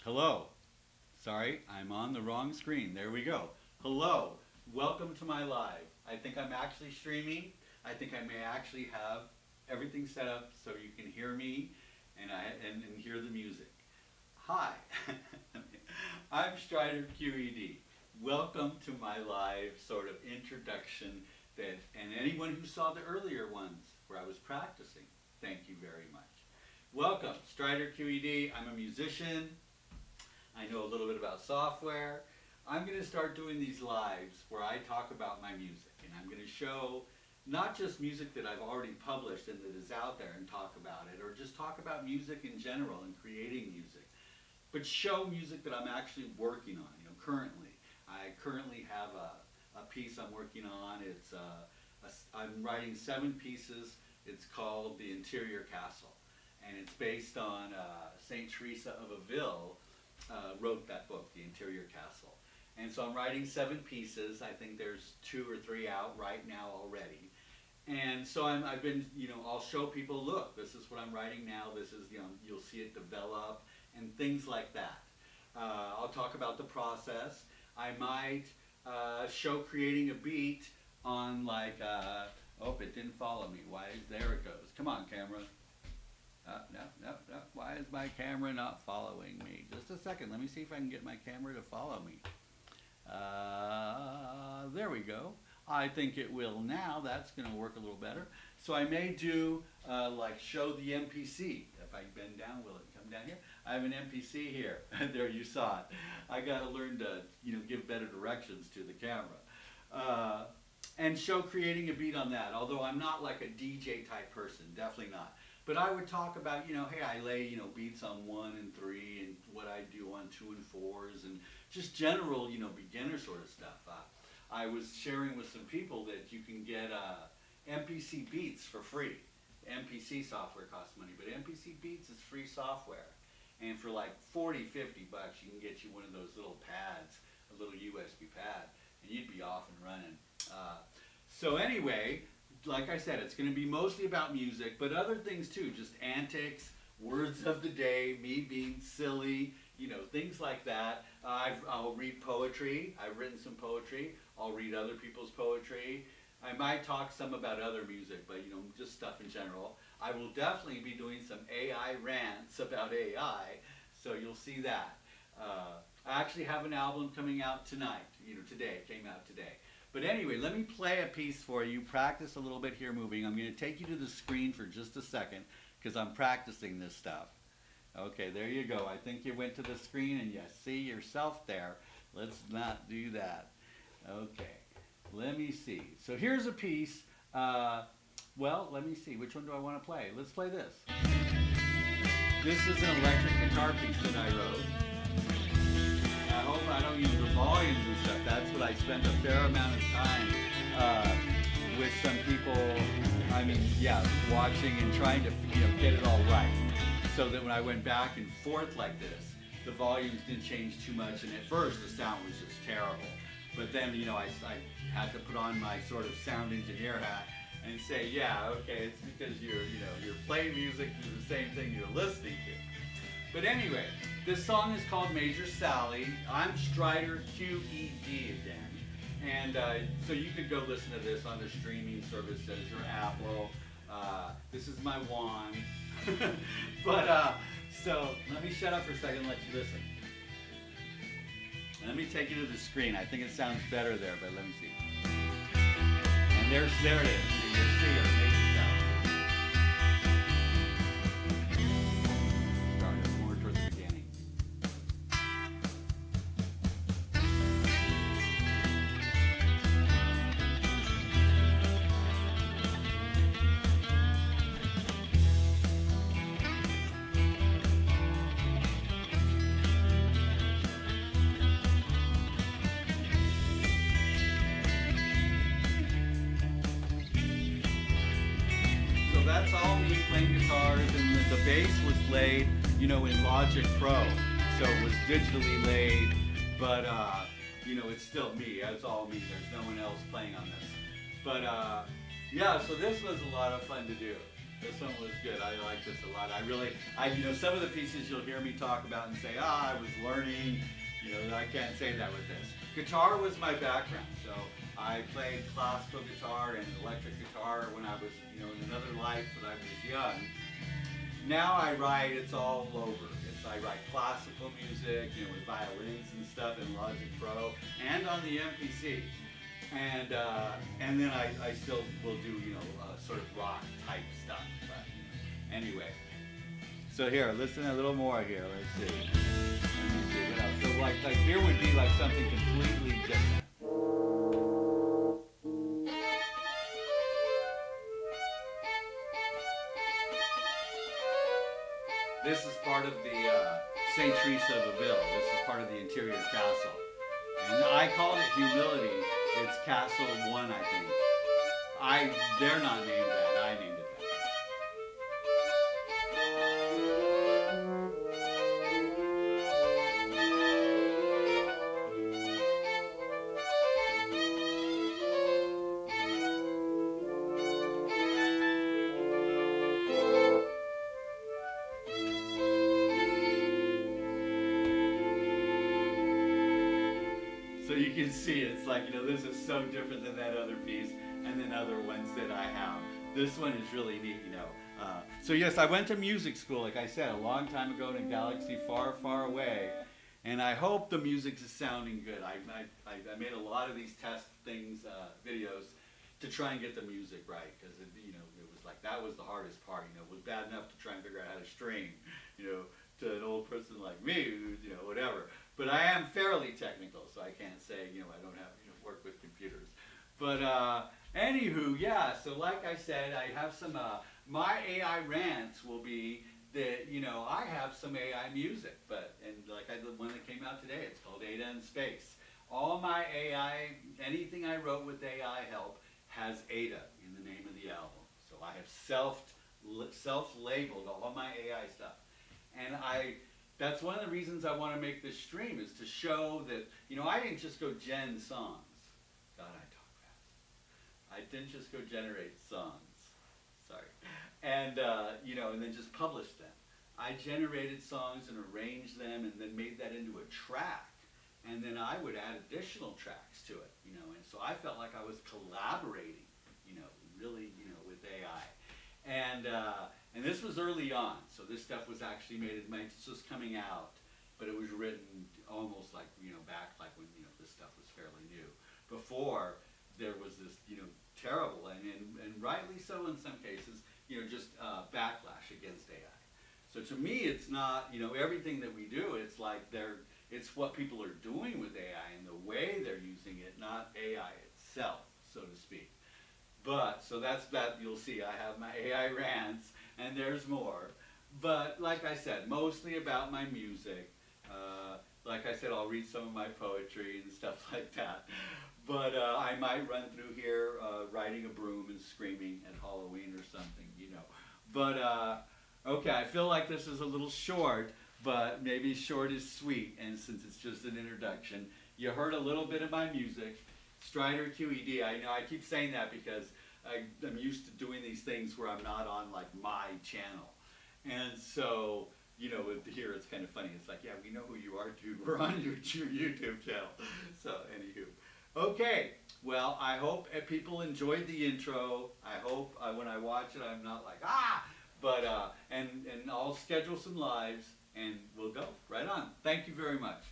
Hello. Sorry, I'm on the wrong screen. There we go. Hello. Welcome to my live. I think I'm actually streaming. I think I may actually have everything set up so you can hear me and hear the music. Hi. I'm Strider QED. Welcome to my live sort of introduction and anyone who saw the earlier ones where I was practicing, thank you very much. Welcome, Strider QED. I'm a musician. I know a little bit about software. I'm going to start doing these lives where I talk about my music, and I'm going to show not just music that I've already published and that is out there and talk about it, or just talk about music in general and creating music, but show music that I'm actually working on, currently. I currently have a piece I'm working on. I'm writing 7 pieces. It's called The Interior Castle, and it's based on St. Teresa of Avila wrote that book, The Interior Castle. And so I'm writing 7 pieces. I think there's 2 or 3 out right now already. And so I've been, I'll show people, look, this is what I'm writing now. This is, you'll see it develop and things like that. I'll talk about the process. I might show creating a beat on oh, it didn't follow me. Why? There it goes. Come on, camera. No. Why is my camera not following me? Just a second. Let me see if I can get my camera to follow me. There we go. I think it will now. That's going to work a little better. So I may do show the MPC. If I bend down, will it come down here? I have an MPC here. There, you saw it. I got to learn to give better directions to the camera. And show creating a beat on that. Although I'm not like a DJ type person, definitely not. But I would talk about, hey, I lay, beats on 1 and 3 and what I do on 2 and 4s and just general, beginner sort of stuff. I was sharing with some people that you can get MPC Beats for free. MPC software costs money, but MPC Beats is free software. And for like 40, 50 bucks, you can get you one of those little pads, a little USB pad, and you'd be off and running. So anyway, like I said, it's going to be mostly about music, but other things too, just antics, words of the day, me being silly, things like that. I'll read poetry. I've written some poetry. I'll read other people's poetry. I might talk some about other music, but just stuff in general. I will definitely be doing some AI rants about AI, so you'll see that. I actually have an album coming out tonight, today, it came out today. But anyway, let me play a piece for you, practice a little bit here moving. I'm going to take you to the screen for just a second because I'm practicing this stuff. Okay, there you go. I think you went to the screen and you see yourself there. Let's not do that. Okay, let me see. So here's a piece. Well, let me see. Which one do I want to play? Let's play this. This is an electric guitar piece that I wrote. I hope I don't use the volumes and stuff. That's what I spent a fair amount of time with some people, watching and trying to, get it all right. So that when I went back and forth like this, the volumes didn't change too much, and at first the sound was just terrible. But then, I had to put on my sort of sound engineer hat and say, yeah, okay, it's because you're playing music to the same thing you're listening to. But anyway, this song is called Major Sally. I'm Strider QED again. And so you could go listen to this on the streaming services or Apple. This is my wand. So let me shut up for a second and let you listen. Let me take you to the screen. I think it sounds better there, but let me see. And there it is. So you'll see her, Major Sally. That's all me playing guitars, and the bass was laid, in Logic Pro, so it was digitally laid, but it's still me. It's all me. There's no one else playing on this. But yeah, so this was a lot of fun to do. This one was good. I like this a lot. You know, some of the pieces you'll hear me talk about and say, I was learning. You know, I can't say that with this. Guitar was my background, so I played classical guitar and electric guitar when I was, you know, in another life when I was young. Now I write, it's all over. I write classical music, you know, with violins and stuff in Logic Pro, and on the MPC. And then I still will do, you know, sort of rock type stuff. But anyway, so here, listen a little more here. Let's see. Let me see what else. So like here would be like something completely different. This is part of the St. Teresa of Avila. This is part of the interior castle. And I call it Humility. It's Castle 1, I think. They're not named that. I named it that. So you can see it's like, you know, this is so different than that other piece and then other ones that I have. This one is really neat, you know. So yes, I went to music school, like I said, a long time ago in a galaxy far, far away. And I hope the music is sounding good. I made a lot of these test things, videos, to try and get the music right. Because, you know, it was like, that was the hardest part. You know, it was bad enough to try and figure out how to string, you know, to an old person like me, who's, you know, whatever. But I am fairly technical, so I can't say, you know, I don't have, you know, work with computers. But anywho, yeah, so like I said, I have some, my AI rants will be that, you know, I have some AI music, and like the one that came out today, it's called Ada in Space. All my AI, anything I wrote with AI help has Ada in the name of the album. So I have self-labeled all my AI stuff. And that's one of the reasons I want to make this stream, is to show that, you know, I didn't just go gen songs. God, I talk fast. I didn't just go generate songs. Sorry. And, you know, and then just publish them. I generated songs and arranged them and then made that into a track. And then I would add additional tracks to it, you know. And so I felt like I was collaborating, you know, really, you know, with AI. And this was early on, so this stuff was actually made, it might just coming out, but it was written almost like, you know, back like when, you know, this stuff was fairly new. Before, there was this, you know, terrible, and rightly so in some cases, you know, just backlash against AI. So to me, it's not, you know, everything that we do, it's like it's what people are doing with AI and the way they're using it, not AI itself, so to speak. But, so that's that, you'll see, I have my AI rants, and there's more. But, like I said, mostly about my music. Like I said, I'll read some of my poetry and stuff like that. But I might run through here riding a broom and screaming at Halloween or something, you know. But, okay, I feel like this is a little short, but maybe short is sweet, and since it's just an introduction. You heard a little bit of my music. Strider QED, I know I keep saying that because I'm used to doing these things where I'm not on like my channel. And so, you know, here it's kind of funny. It's like, yeah, we know who you are, dude. We're on your YouTube channel. So, anywho. Okay, well, I hope people enjoyed the intro. I hope when I watch it, I'm not like, ah! But, and I'll schedule some lives, and we'll go right on. Thank you very much.